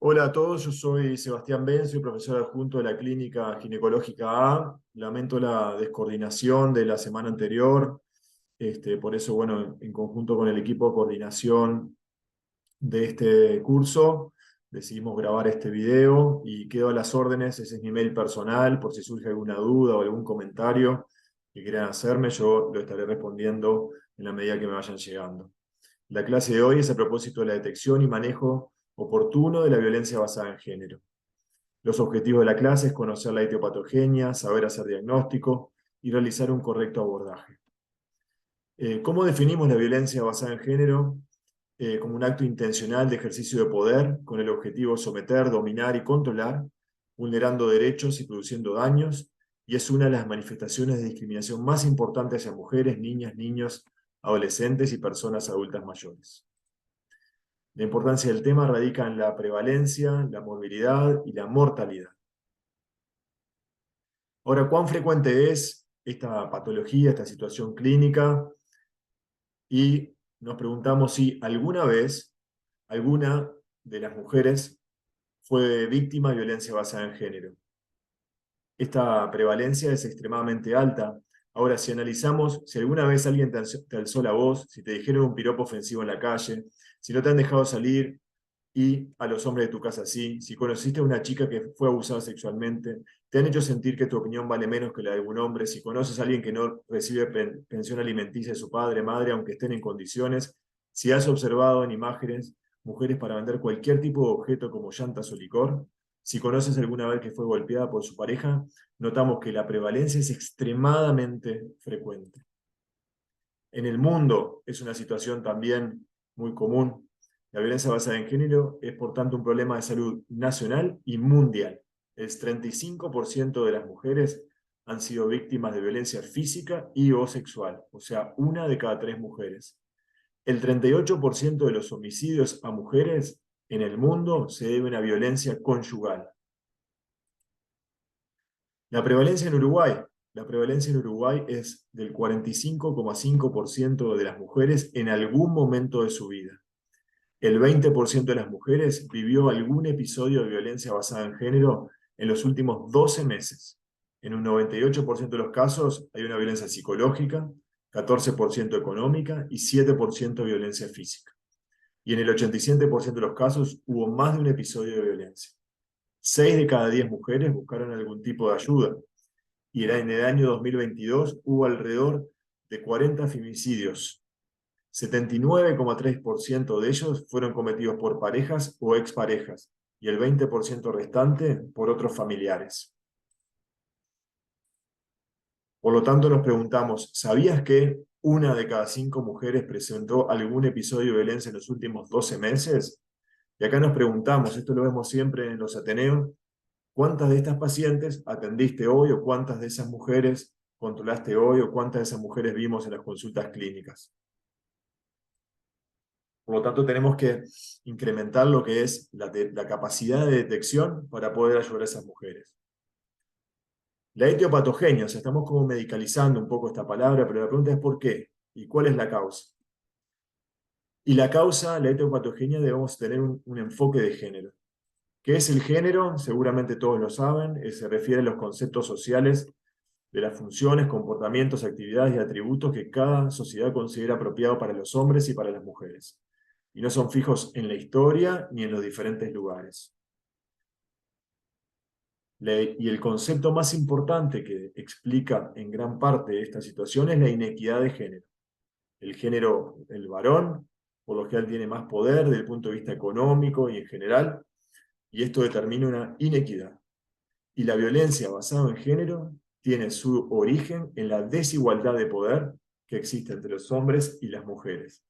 Hola a todos, yo soy Sebastián Ben, soy profesor adjunto de la Clínica Ginecológica A. Lamento la descoordinación de la semana anterior, por eso, bueno, en conjunto con el equipo de coordinación de este curso, decidimos grabar este video y quedo a las órdenes. Ese es mi mail personal, por si surge alguna duda o algún comentario que quieran hacerme, yo lo estaré respondiendo en la medida que me vayan llegando. La clase de hoy es a propósito de la detección y manejo oportuno de la violencia basada en género. Los objetivos de la clase es conocer la etiopatogenia, saber hacer diagnóstico y realizar un correcto abordaje. ¿Cómo definimos la violencia basada en género? Como un acto intencional de ejercicio de poder con el objetivo de someter, dominar y controlar, vulnerando derechos y produciendo daños, y es una de las manifestaciones de discriminación más importantes hacia mujeres, niñas, niños, adolescentes y personas adultas mayores. La importancia del tema radica en la prevalencia, la morbilidad y la mortalidad. Ahora, ¿cuán frecuente es esta patología, esta situación clínica? Y nos preguntamos si alguna vez alguna de las mujeres fue víctima de violencia basada en género. Esta prevalencia es extremadamente alta. Ahora, si analizamos, si alguna vez alguien te alzó la voz, si te dijeron un piropo ofensivo en la calle, si no te han dejado salir y a los hombres de tu casa sí, si conociste a una chica que fue abusada sexualmente, te han hecho sentir que tu opinión vale menos que la de algún hombre, si conoces a alguien que no recibe pensión alimenticia de su padre, madre, aunque estén en condiciones, si has observado en imágenes mujeres para vender cualquier tipo de objeto como llantas o licor, si conoces alguna vez que fue golpeada por su pareja, notamos que la prevalencia es extremadamente frecuente. En el mundo es una situación también muy común. La violencia basada en género es, por tanto, un problema de salud nacional y mundial. El 35% de las mujeres han sido víctimas de violencia física y o sexual, o sea, una de cada 3 mujeres. El 38% de los homicidios a mujeres en el mundo se deben a violencia conyugal. La prevalencia en Uruguay. La prevalencia en Uruguay es del 45,5% de las mujeres en algún momento de su vida. El 20% de las mujeres vivió algún episodio de violencia basada en género en los últimos 12 meses. En un 98% de los casos hay una violencia psicológica, 14% económica y 7% violencia física. Y en el 87% de los casos hubo más de un episodio de violencia. 6 de cada 10 mujeres buscaron algún tipo de ayuda. Y en el año 2022 hubo alrededor de 40 femicidios. 79,3% de ellos fueron cometidos por parejas o exparejas, y el 20% restante por otros familiares. Por lo tanto, nos preguntamos, ¿sabías que una de cada 5 mujeres presentó algún episodio de violencia en los últimos 12 meses? Y acá nos preguntamos, esto lo vemos siempre en los Ateneos, ¿cuántas de estas pacientes atendiste hoy o cuántas de esas mujeres controlaste hoy o cuántas de esas mujeres vimos en las consultas clínicas? Por lo tanto, tenemos que incrementar lo que es la capacidad de detección para poder ayudar a esas mujeres. La etiopatogenia, o sea, estamos como medicalizando un poco esta palabra, pero la pregunta es ¿por qué? ¿Y cuál es la causa? Y la causa, la etiopatogenia, debemos tener un enfoque de género. ¿Qué es el género? Seguramente todos lo saben, se refiere a los conceptos sociales de las funciones, comportamientos, actividades y atributos que cada sociedad considera apropiados para los hombres y para las mujeres. Y no son fijos en la historia ni en los diferentes lugares. Y el concepto más importante que explica en gran parte esta situación es la inequidad de género. El género, el varón, por lo general tiene más poder desde el punto de vista económico y en general, y esto determina una inequidad. Y la violencia basada en género tiene su origen en la desigualdad de poder que existe entre los hombres y las mujeres.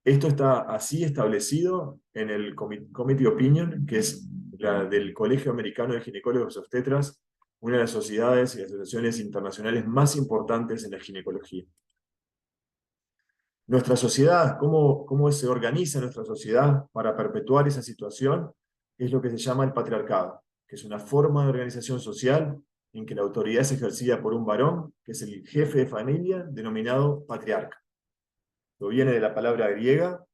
Esto está así establecido en el Committee Opinion, que es la del Colegio Americano de Ginecólogos y Obstetras, una de las sociedades y asociaciones internacionales más importantes en la ginecología. Nuestra sociedad, cómo se organiza nuestra sociedad para perpetuar esa situación, es lo que se llama el patriarcado, que es una forma de organización social en que la autoridad es ejercida por un varón, que es el jefe de familia, denominado patriarca. Lo viene de la palabra griega,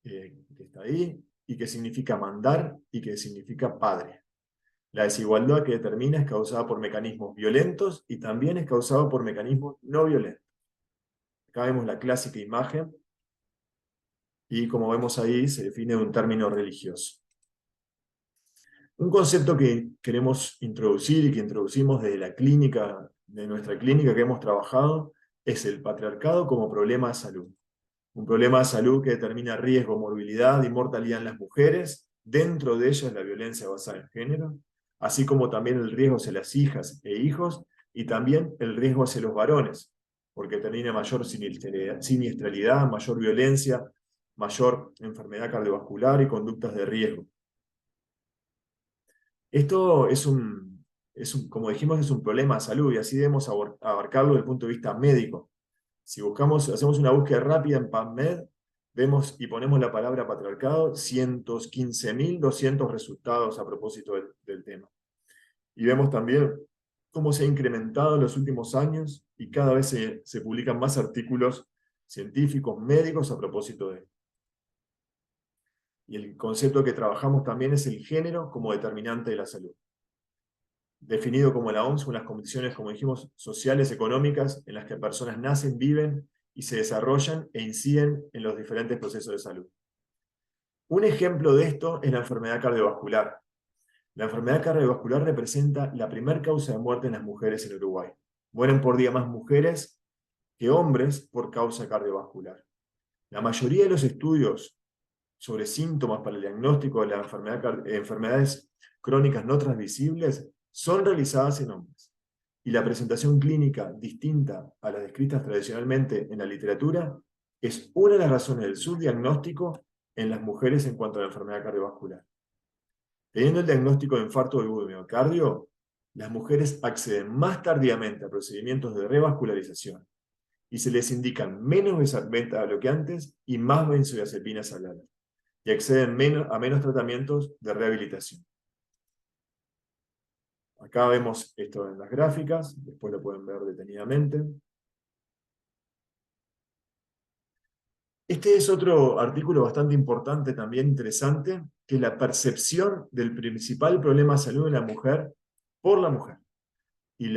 que está ahí, y que significa mandar y que significa padre. La desigualdad que determina es causada por mecanismos violentos y también es causada por mecanismos no violentos. Acá vemos la clásica imagen y como vemos ahí se define un término religioso. Un concepto que queremos introducir y que introducimos desde la clínica, de nuestra clínica que hemos trabajado, es el patriarcado como problema de salud. Un problema de salud que determina riesgo, morbilidad y mortalidad en las mujeres, dentro de ellas la violencia basada en género, así como también el riesgo hacia las hijas e hijos, y también el riesgo hacia los varones, porque determina mayor siniestralidad, mayor violencia, mayor enfermedad cardiovascular y conductas de riesgo. Esto como dijimos, es un problema de salud y así debemos abarcarlo desde el punto de vista médico. Si hacemos una búsqueda rápida en PubMed, vemos y ponemos la palabra patriarcado, 115.200 resultados a propósito del tema. Y vemos también cómo se ha incrementado en los últimos años y cada vez se publican más artículos científicos, médicos a propósito de esto. Y el concepto que trabajamos también es el género como determinante de la salud. Definido como la OMS, unas condiciones, como dijimos, sociales, económicas, en las que personas nacen, viven y se desarrollan e inciden en los diferentes procesos de salud. Un ejemplo de esto es la enfermedad cardiovascular. La enfermedad cardiovascular representa la primera causa de muerte en las mujeres en Uruguay. Mueren por día más mujeres que hombres por causa cardiovascular. La mayoría de los estudios sobre síntomas para el diagnóstico de la enfermedades crónicas no transmisibles son realizadas en hombres. Y la presentación clínica distinta a las descritas tradicionalmente en la literatura es una de las razones del subdiagnóstico en las mujeres en cuanto a la enfermedad cardiovascular. Teniendo el diagnóstico de infarto agudo de miocardio, las mujeres acceden más tardíamente a procedimientos de revascularización y se les indican menos beta-bloqueantes y más benzodiazepinas al ala, y acceden a menos tratamientos de rehabilitación. Acá vemos esto en las gráficas, después lo pueden ver detenidamente. Este es otro artículo bastante importante, también interesante, que es la percepción del principal problema de salud de la mujer por la mujer. Y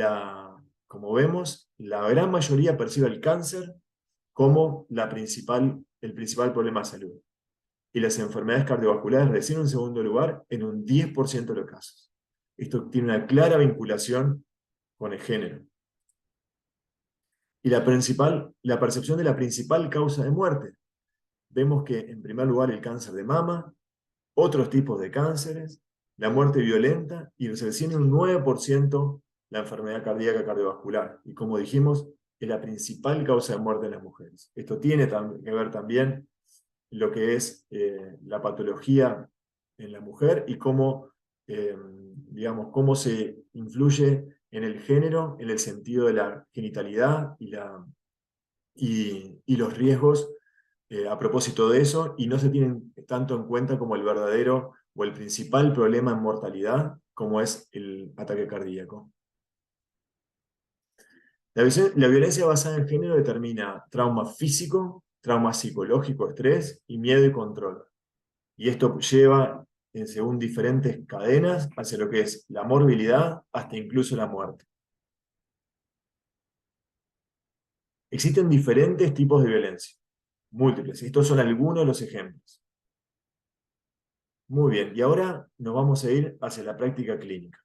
como vemos, la gran mayoría percibe el cáncer como el principal problema de salud. Y las enfermedades cardiovasculares reciben un segundo lugar en un 10% de los casos. Esto tiene una clara vinculación con el género. Y la percepción de la principal causa de muerte. Vemos que, en primer lugar, el cáncer de mama, otros tipos de cánceres, la muerte violenta, y recién un 9% la enfermedad cardíaca cardiovascular. Y como dijimos, es la principal causa de muerte en las mujeres. Esto tiene que ver también lo que es la patología en la mujer y cómo, cómo se influye en el género, en el sentido de la genitalidad y los riesgos a propósito de eso, y no se tienen tanto en cuenta como el verdadero o el principal problema en mortalidad, como es el ataque cardíaco. La violencia basada en género determina trauma físico, trauma psicológico, estrés y miedo y control. Y esto lleva, según diferentes cadenas, hacia lo que es la morbilidad hasta incluso la muerte. Existen diferentes tipos de violencia, múltiples. Estos son algunos de los ejemplos. Muy bien, y ahora nos vamos a ir hacia la práctica clínica.